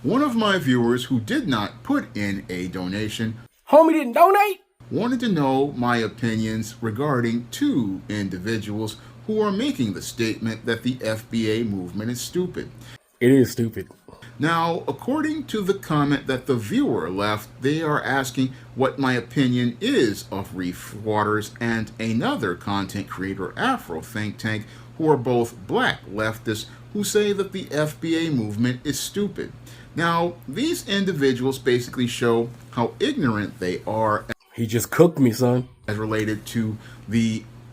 One of my viewers who did not put in a donation, homie didn't donate, wanted to know my opinions regarding two individuals who are making the statement that the FBA movement is stupid. It is stupid. Now, according to the comment that the viewer left, they are asking what my opinion is of Reef Waters and another content creator, Afro think tank, who are both black leftists who say that the FBA movement is stupid. Now, these individuals basically show how ignorant they are. He just cooked me, son. As related to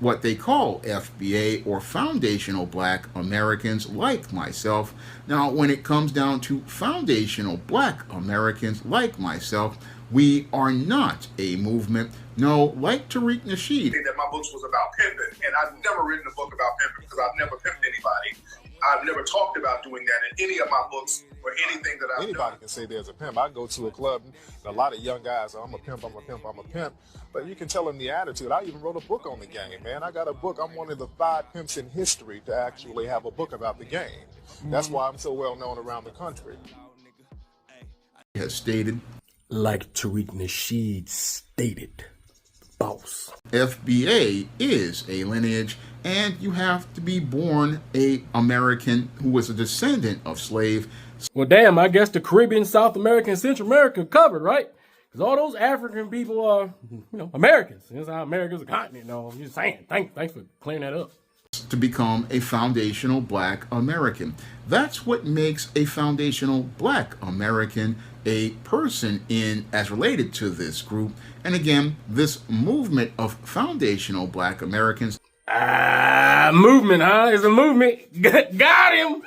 what they call FBA, or foundational black Americans like myself. Now, when it comes down to foundational black Americans like myself, we are not a movement. No, like Tariq Nasheed, that my books was about pimping, and I've never written a book about pimping because I've never pimped anybody. I've never talked about doing that in any of my books or anything that I've Anybody done. can say there's a pimp. I go to a club, and a lot of young guys are, I'm a pimp, I'm a pimp, I'm a pimp. But you can tell them the attitude. I even wrote a book on the game, man. I got a book. I'm one of the 5 pimps in history to actually have a book about the game. That's why I'm so well known around the country. has stated, Like Tariq Nasheed stated, boss. FBA is a lineage, and you have to be born a American who was a descendant of slave. Well, damn, I guess the Caribbean, South America, and Central America covered, right? Because all those African people are, Americans. That's how America's a continent. I'm just saying. Thanks for clearing that up. To become a foundational black American. That's what makes a foundational black American a person as related to this group. And again, this movement of foundational black Americans. Movement, huh? It's a movement. Got him.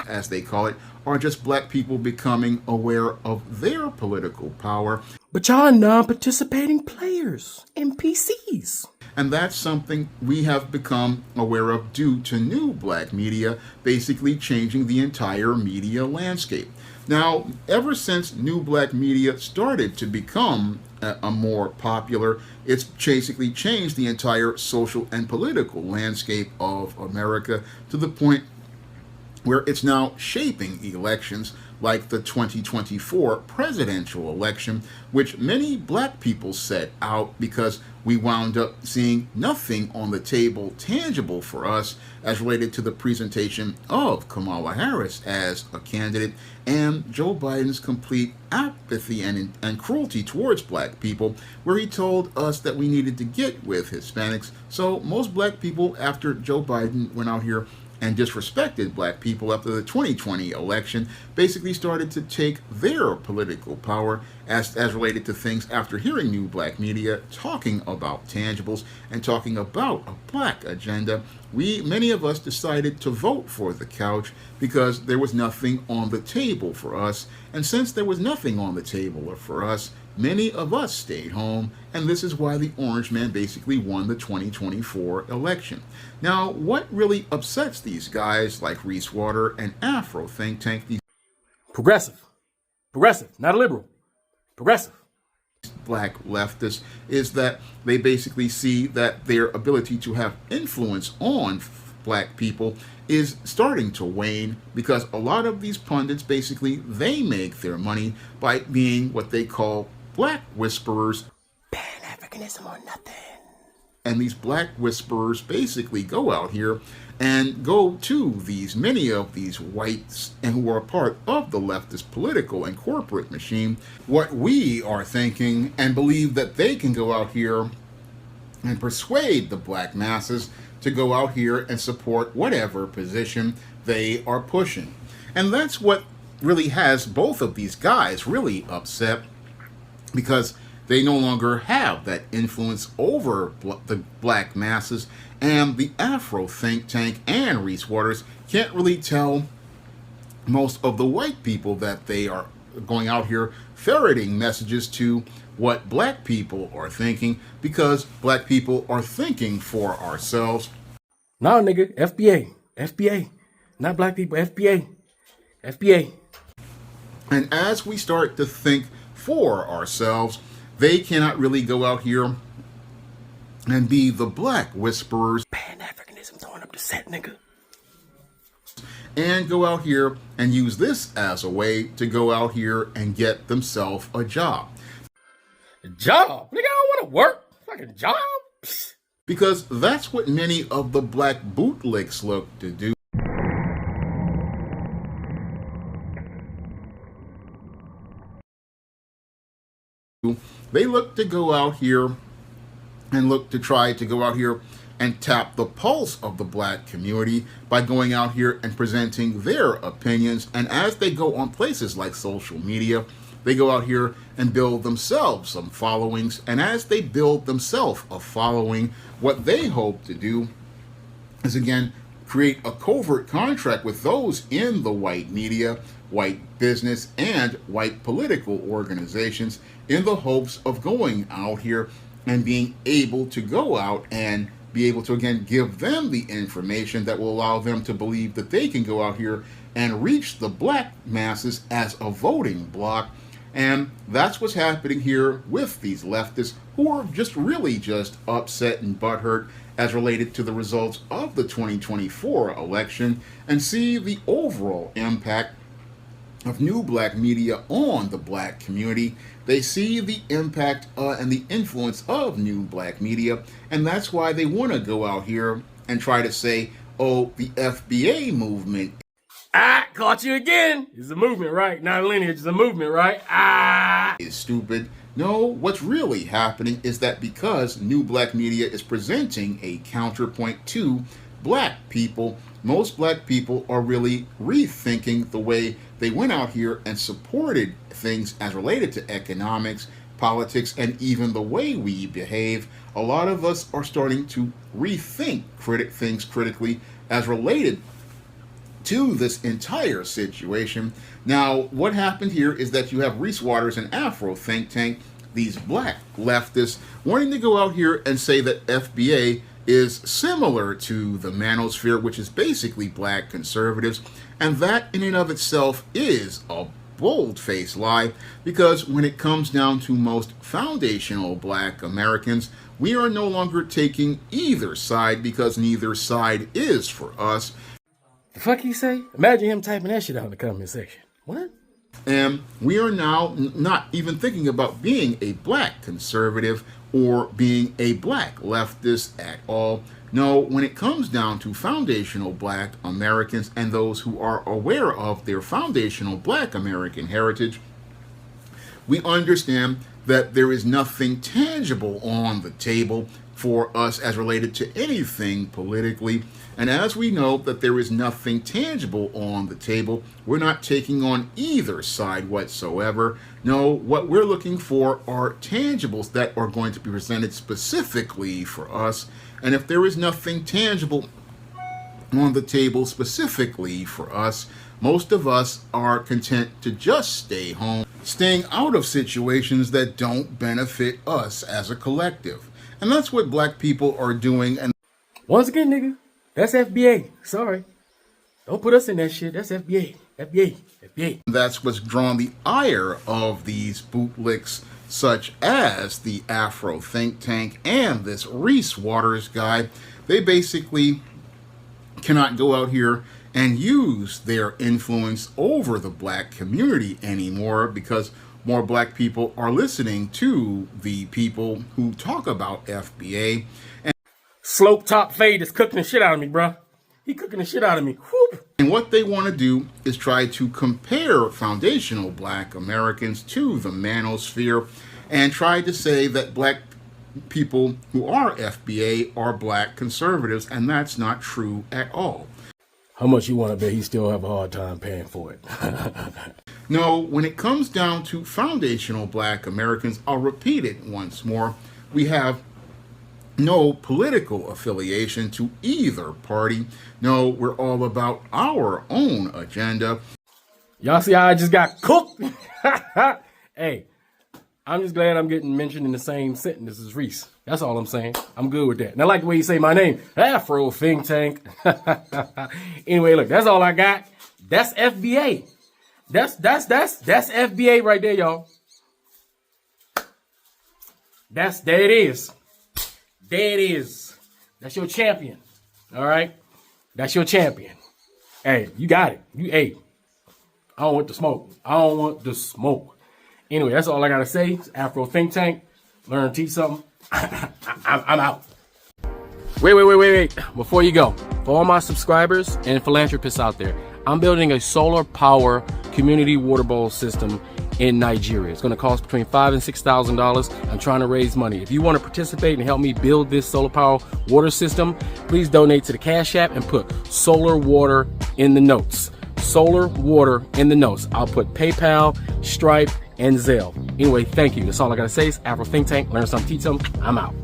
As they call it, are just black people becoming aware of their political power. But y'all are non-participating players, NPCs. And that's something we have become aware of due to new black media basically changing the entire media landscape. Now, ever since new black media started to become a more popular, it's basically changed the entire social and political landscape of America to the point where it's now shaping elections like the 2024 presidential election, which many black people set out because we wound up seeing nothing on the table tangible for us as related to the presentation of Kamala Harris as a candidate and Joe Biden's complete apathy and cruelty towards black people, where he told us that we needed to get with Hispanics. So most black people, after Joe Biden went out here and disrespected black people after the 2020 election, basically started to take their political power as related to things after hearing new black media talking about tangibles and talking about a black agenda. Many of us decided to vote for the couch because there was nothing on the table for us. And since there was nothing on the table for us, many of us stayed home, and this is why the Orange Man basically won the 2024 election. Now, what really upsets these guys like Reese Water and Afro think tank, these Progressive, not a liberal. Progressive. black leftists, is that they basically see that their ability to have influence on black people is starting to wane, because a lot of these pundits basically, they make their money by being what they call black whisperers. Pan-Africanism or nothing. And these black whisperers basically go out here and go to many of these whites and who are part of the leftist political and corporate machine, what we are thinking, and believe that they can go out here and persuade the black masses to go out here and support whatever position they are pushing. And that's what really has both of these guys really upset, because they no longer have that influence over the black masses, and the Afro think tank and Reese Waters can't really tell most of the white people that they are going out here ferreting messages to what black people are thinking, because black people are thinking for ourselves. Nah, nigga, FBA, not black people, FBA. And as we start to think for ourselves, they cannot really go out here and be the black whisperers Pan-Africanism throwing up the set, nigga. and go out here and use this as a way to go out here and get themselves a job. A job? Nigga, I don't want to work. Fucking job? Psst. Because that's what many of the black bootlicks look to do. They look to go out here and look to try to go out here and tap the pulse of the black community by going out here and presenting their opinions. And as they go on places like social media, they go out here and build themselves some followings. And as they build themselves a following, what they hope to do is, again, create a covert contract with those in the white media, white business, and white political organizations in the hopes of going out here and being able to go out and be able to, again, give them the information that will allow them to believe that they can go out here and reach the black masses as a voting bloc. And that's what's happening here with these leftists who are just really just upset and butthurt as related to the results of the 2024 election and see the overall impact of new black media on the black community. They see the impact and the influence of new black media, and that's why they want to go out here and try to say, oh, the FBA movement. Ah, caught you again. It's a movement, right? Not lineage, it's a movement, right? Ah! Is stupid. No, what's really happening is that because new black media is presenting a counterpoint to black people, most black people are really rethinking the way they went out here and supported things as related to economics, politics, and even the way we behave. A lot of us are starting to rethink things critically as related to this entire situation. Now, what happened here is that you have Reese Waters and Afro think tank, these black leftists, wanting to go out here and say that FBA is similar to the manosphere, which is basically black conservatives, and that in and of itself is a bold-faced lie, because when it comes down to most foundational black Americans, we are no longer taking either side because neither side is for us. The fuck he say? Imagine him typing that shit out in the comment section. What? And we are now not even thinking about being a black conservative or being a black leftist at all. No, when it comes down to foundational black Americans and those who are aware of their foundational black American heritage, we understand that there is nothing tangible on the table for us as related to anything politically. And as we know that there is nothing tangible on the table, we're not taking on either side whatsoever. No, what we're looking for are tangibles that are going to be presented specifically for us. And if there is nothing tangible on the table specifically for us, most of us are content to just stay home, staying out of situations that don't benefit us as a collective. And that's what black people are doing. And once again, nigga, that's FBA. Sorry. Don't put us in that shit. That's FBA. FBA. FBA. That's what's drawn the ire of these bootlicks, such as the Afro think tank and this Reese Waters guy. They basically cannot go out here and use their influence over the black community anymore because more black people are listening to the people who talk about FBA. Slope top fade is cooking the shit out of me, bruh. He cooking the shit out of me. Whoop. And what they want to do is try to compare foundational black Americans to the manosphere and try to say that black people who are FBA are black conservatives, and that's not true at all. How much you want to bet he still have a hard time paying for it? No, when it comes down to foundational black Americans, I'll repeat it once more, we have no political affiliation to either party. No, we're all about our own agenda. Y'all see how I just got cooked? Hey, I'm just glad I'm getting mentioned in the same sentence as Reese. That's all I'm saying. I'm good with that. And I like the way you say my name, Afro think tank. Anyway, look, that's all I got. That's FBA. That's FBA right there, y'all. There it is. There it is. That's your champion. All right? That's your champion. Hey, you got it. Hey, I don't want the smoke. I don't want the smoke. Anyway, that's all I got to say. It's Afro Think Tank. Learn, teach something. I'm out. Wait. Before you go, for all my subscribers and philanthropists out there, I'm building a solar power community water bowl system in Nigeria. It's going to cost between $5,000 and $6,000. I'm trying to raise money. If you want to participate and help me build this solar power water system, please donate to the Cash App and put solar water in the notes. Solar water in the notes. I'll put PayPal, Stripe, and Zelle. Anyway, thank you. That's all I got to say. It's Afro Think Tank. Learn something, teach something. I'm out.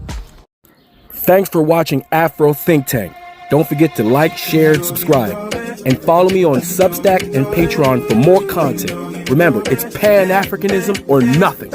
Thanks for watching Afro Think Tank. Don't forget to like, share, and subscribe. And follow me on Substack and Patreon for more content. Remember, it's Pan-Africanism or nothing.